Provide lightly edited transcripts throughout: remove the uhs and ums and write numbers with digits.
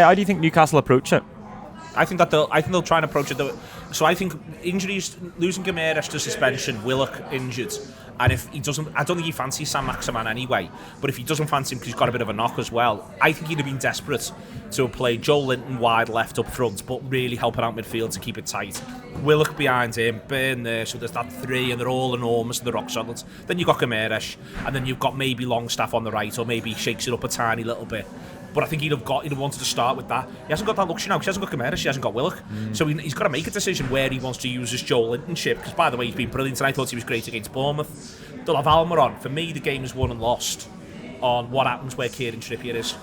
how do you think Newcastle approach it? I think they'll try and approach it. So I think injuries, losing Gimenez to suspension, Willock injured, and if he doesn't, I don't think he fancies Saint-Maximin anyway. But if he doesn't fancy him because he's got a bit of a knock as well, I think he'd have been desperate to play Joel Linton wide left up front, but really helping out midfield to keep it tight. Willock behind him, Burn there, so there's that three, and they're all enormous and they're rock solid. Then you've got Gimenez, and then you've got maybe Longstaff on the right, or maybe he shakes it up a tiny little bit. But I think he'd have wanted to start with that. He hasn't got that luxury now because he hasn't got Gimenez, he hasn't got Willock. So he's got to make a decision where he wants to use his Joel Linton chip. Because, by the way, he's been brilliant, and I thought he was great against Bournemouth. They'll have Almiron. For me, the game is won and lost on what happens where Kieran Trippier is.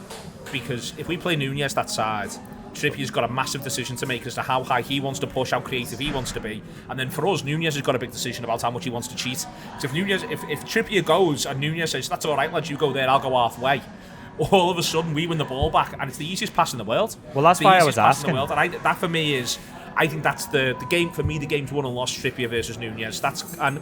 Because if we play Nunez that side, Trippier's got a massive decision to make as to how high he wants to push, how creative he wants to be. And then for us, Nunez has got a big decision about how much he wants to cheat. So if Trippier goes and Nunez says, that's all right, lads, you go there, I'll go halfway, all of a sudden we win the ball back, and it's the easiest pass in the world. Well, that's why I was asking. And that for me is, I think that's the game. For me, the game's won and lost. Trippier versus Nunez. And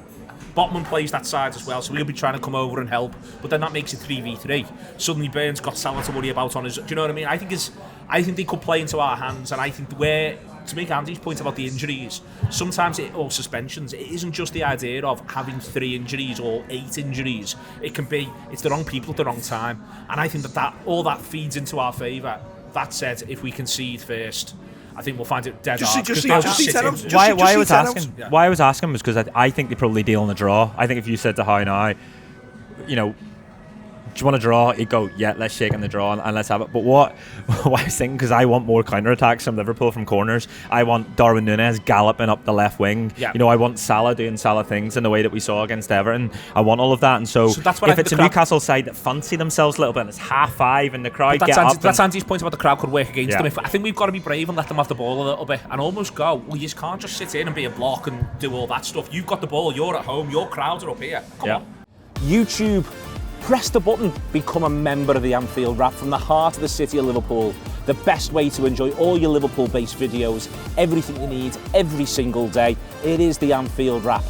Botman plays that side as well, so he'll be trying to come over and help. But then that makes it 3v3. Suddenly, Burns got Salah to worry about on his. Do you know what I mean? I think they could play into our hands, and I think to make Andy's point about the injuries, sometimes or suspensions, it isn't just the idea of having 3 injuries or 8 injuries. It can be it's the wrong people at the wrong time, and I think that all that feeds into our favour. That said, if we concede first, I think we'll find it dead hard. Why I was asking was because I think they probably deal in a draw. I think if you said to Howe now, do you want to draw? He'd go, yeah, let's shake in the draw and let's have it. But what I was thinking, because I want more counter-attacks from Liverpool from corners. I want Darwin Nunez galloping up the left wing. Yeah. I want Salah doing Salah things in the way that we saw against Everton. I want all of that. And so that's if it's a Newcastle side that fancy themselves a little bit and it's 5:30 and the crowd get up. That's Andy's point about the crowd could work against them. I think we've got to be brave and let them have the ball a little bit and almost go, well, you just can't just sit in and be a block and do all that stuff. You've got the ball, you're at home, your crowds are up here. Come on. YouTube. Press the button, become a member of the Anfield Wrap from the heart of the city of Liverpool. The best way to enjoy all your Liverpool-based videos, everything you need, every single day. It is the Anfield Wrap.